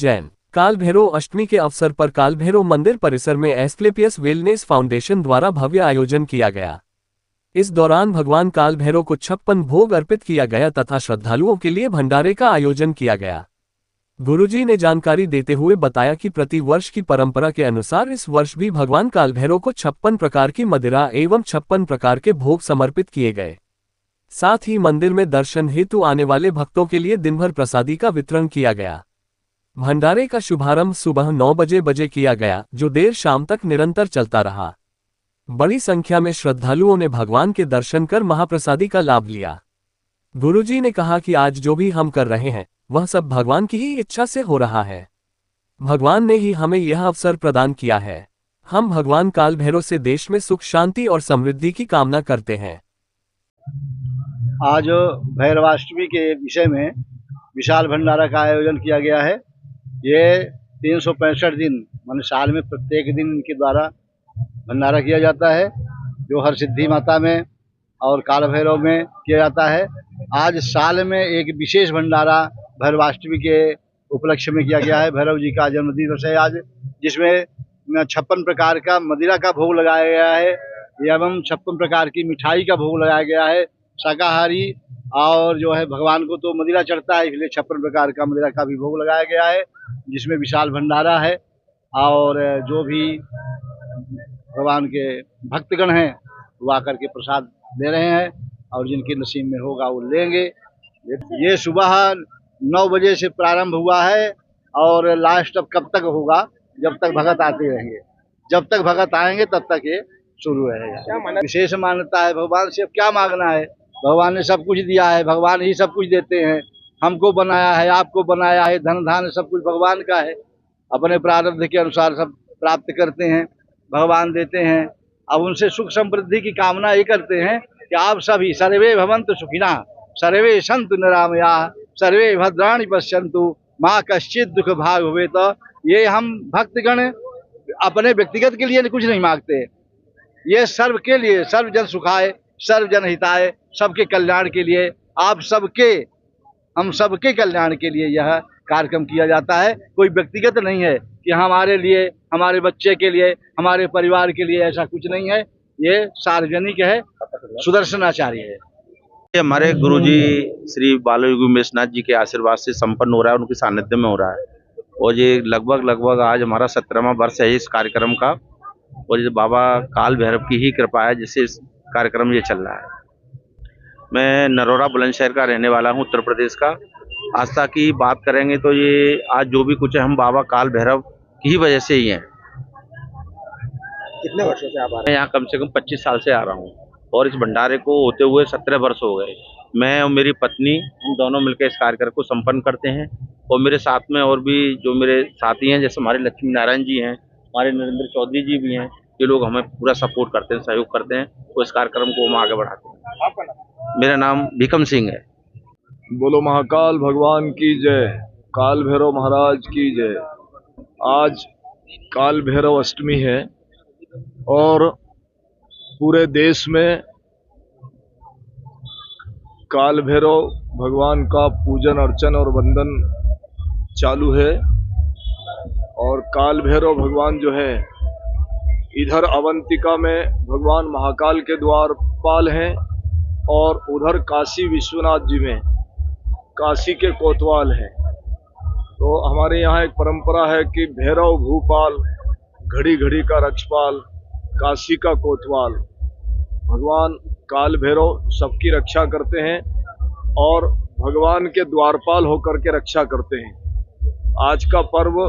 जैन। काल भैरव अष्टमी के अवसर पर काल भैरव मंदिर परिसर में एस्क्लेपियस वेलनेस फाउंडेशन द्वारा भव्य आयोजन किया गया। इस दौरान भगवान काल भैरव को 56 भोग अर्पित किया गया तथा श्रद्धालुओं के लिए भंडारे का आयोजन किया गया। गुरुजी ने जानकारी देते हुए बताया कि प्रति वर्ष की परंपरा के अनुसार इस वर्ष भी भगवान काल भैरव को 56 प्रकार की मदिरा एवं 56 प्रकार के भोग समर्पित किए गए। साथ ही मंदिर में दर्शन हेतु आने वाले भक्तों के लिए दिनभर प्रसादी का वितरण किया गया। भंडारे का शुभारंभ सुबह 9 बजे किया गया, जो देर शाम तक निरंतर चलता रहा। बड़ी संख्या में श्रद्धालुओं ने भगवान के दर्शन कर महाप्रसादी का लाभ लिया। गुरुजी ने कहा कि आज जो भी हम कर रहे हैं वह सब भगवान की ही इच्छा से हो रहा है। भगवान ने ही हमें यह अवसर प्रदान किया है। हम भगवान काल भैरव से देश में सुख शांति और समृद्धि की कामना करते हैं। आज भैरवाष्टमी के विषय में विशाल भंडारा का आयोजन किया गया है। ये 365 दिन मान साल में प्रत्येक दिन इनके द्वारा भंडारा किया जाता है, जो हर सिद्धि माता में और काल भैरव में किया जाता है। आज साल में एक विशेष भंडारा भैरवाष्टमी के उपलक्ष्य में किया गया है। भैरव जी का जन्मदिवस है आज, जिसमें 56 प्रकार का मदिरा का भोग लगाया गया है एवं 56 प्रकार की मिठाई का भोग लगाया गया है। शाकाहारी और जो है भगवान को तो मदिरा चढ़ता है, इसलिए 56 प्रकार का मदिरा का भी भोग लगाया गया है, जिसमें विशाल भंडारा है। और जो भी भगवान के भक्तगण हैं वो आकर के प्रसाद दे रहे हैं और जिनके नसीब में होगा वो लेंगे। ये सुबह 9 बजे से प्रारंभ हुआ है और लास्ट अब कब तक होगा, जब तक भगत आते रहेंगे। जब तक भगत आएंगे तब तक ये शुरू रहेगा। विशेष मान्यता है। भगवान से अब क्या मांगना है, भगवान ने सब कुछ दिया है, भगवान ही सब कुछ देते हैं। हमको बनाया है, आपको बनाया है, धन धान सब कुछ भगवान का है। अपने प्रारब्ध के अनुसार सब प्राप्त करते हैं, भगवान देते हैं। अब उनसे सुख समृद्धि की कामना ये करते हैं कि आप सभी सर्वे भवन्तु सुखिनः, सर्वे सन्तु निरामयाः, सर्वे भद्राणि पश्यन्तु, माँ कश्चित् दुख भाग भवेत्। तो ये हम भक्तगण अपने व्यक्तिगत के लिए कुछ नहीं मांगते, ये सर्व के लिए, सर्व जन सुखाय, सर्व जन हिताय, सबके कल्याण के लिए, आप सबके, हम सबके कल्याण के लिए यह कार्यक्रम किया जाता है। कोई व्यक्तिगत नहीं है कि हमारे लिए, हमारे बच्चे के लिए, हमारे परिवार के लिए, ऐसा कुछ नहीं है। ये सार्वजनिक है, सुदर्शनाचार्य है। हमारे गुरुजी श्री बालयोगी उमेश नाथ जी के आशीर्वाद से संपन्न हो रहा है, उनके सानिध्य में हो रहा है। और ये लगभग आज हमारा 17वां वर्ष है इस कार्यक्रम का। और ये बाबा काल भैरव की ही कृपा है जिससे इस कार्यक्रम ये चल रहा है। मैं नरोरा बुलंदशहर का रहने वाला हूँ, उत्तर प्रदेश का। आस्था की बात करेंगे तो ये आज जो भी कुछ है हम बाबा काल भैरव की ही वजह से ही हैं। कितने वर्षों से आप आ रहे हैं? मैं यहाँ कम से कम 25 साल से आ रहा हूँ और इस भंडारे को होते हुए 17 वर्ष हो गए। मैं और मेरी पत्नी हम दोनों मिलकर इस कार्यक्रम को संपन्न करते हैं। और मेरे साथ में और भी जो मेरे साथी हैं, जैसे हमारे लक्ष्मी नारायण जी हैं, हमारे नरेंद्र चौधरी जी भी हैं, ये लोग हमें पूरा सपोर्ट करते हैं, सहयोग करते हैं और इस कार्यक्रम को हम आगे बढ़ाते हैं। आपका नाम? मेरा नाम भीकम सिंह है। बोलो महाकाल भगवान की जय, काल भैरव महाराज की जय। आज काल भैरव अष्टमी है और पूरे देश में काल भैरव भगवान का पूजन अर्चन और वंदन चालू है। और काल भैरव भगवान जो है इधर अवंतिका में भगवान महाकाल के द्वारपाल हैं और उधर काशी विश्वनाथ जी में काशी के कोतवाल हैं। तो हमारे यहाँ एक परंपरा है कि भैरव भूपाल, घड़ी घड़ी का रक्षपाल, काशी का कोतवाल। भगवान काल भैरव सबकी रक्षा करते हैं और भगवान के द्वारपाल होकर के रक्षा करते हैं। आज का पर्व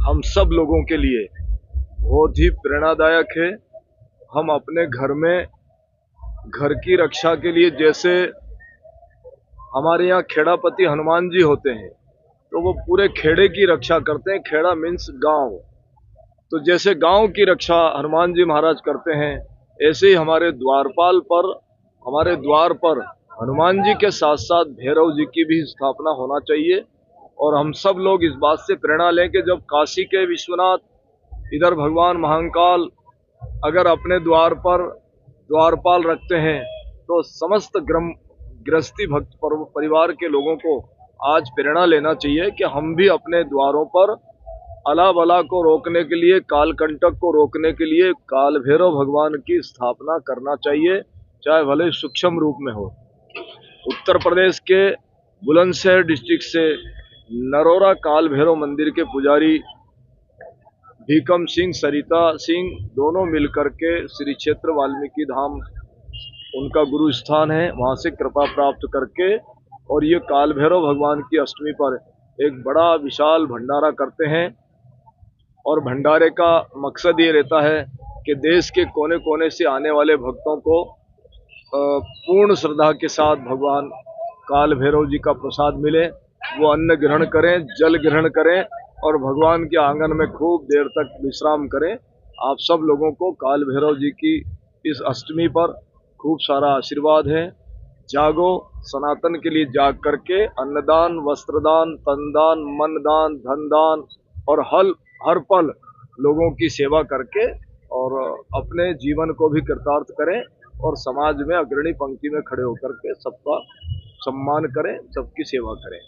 हम सब लोगों के लिए बहुत ही प्रेरणादायक है। हम अपने घर में घर की रक्षा के लिए, जैसे हमारे यहाँ खेड़ापति हनुमान जी होते हैं तो वो पूरे खेड़े की रक्षा करते हैं। खेड़ा मीन्स गांव। तो जैसे गांव की रक्षा हनुमान जी महाराज करते हैं, ऐसे ही हमारे द्वारपाल पर, हमारे द्वार पर हनुमान जी के साथ साथ भैरव जी की भी स्थापना होना चाहिए। और हम सब लोग इस बात से प्रेरणा लें कि जब काशी के विश्वनाथ, इधर भगवान महाकाल अगर अपने द्वार पर द्वारपाल रखते हैं तो समस्त गृहस्थी भक्त परिवार के लोगों को आज प्रेरणा लेना चाहिए कि हम भी अपने द्वारों पर अला बला को रोकने के लिए, कालकंटक को रोकने के लिए काल भैरव भगवान की स्थापना करना चाहिए, चाहे भले सूक्ष्म रूप में हो। उत्तर प्रदेश के बुलंदशहर डिस्ट्रिक्ट से नरोरा काल भैरव मंदिर के पुजारी भीकम सिंह, सरिता सिंह दोनों मिलकर के श्री क्षेत्र वाल्मीकि धाम उनका गुरु स्थान है, वहां से कृपा प्राप्त करके और ये काल भैरव भगवान की अष्टमी पर एक बड़ा विशाल भंडारा करते हैं। और भंडारे का मकसद ये रहता है कि देश के कोने कोने से आने वाले भक्तों को पूर्ण श्रद्धा के साथ भगवान काल भैरव जी का प्रसाद मिले, वो अन्न ग्रहण करें, जल ग्रहण करें और भगवान के आंगन में खूब देर तक विश्राम करें। आप सब लोगों को काल भैरव जी की इस अष्टमी पर खूब सारा आशीर्वाद है। जागो, सनातन के लिए जाग करके अन्नदान, वस्त्रदान, तनदान, मनदान, धनदान और हर पल लोगों की सेवा करके और अपने जीवन को भी कृतार्थ करें और समाज में अग्रणी पंक्ति में खड़े होकर के सबका सम्मान करें, सबकी सेवा करें।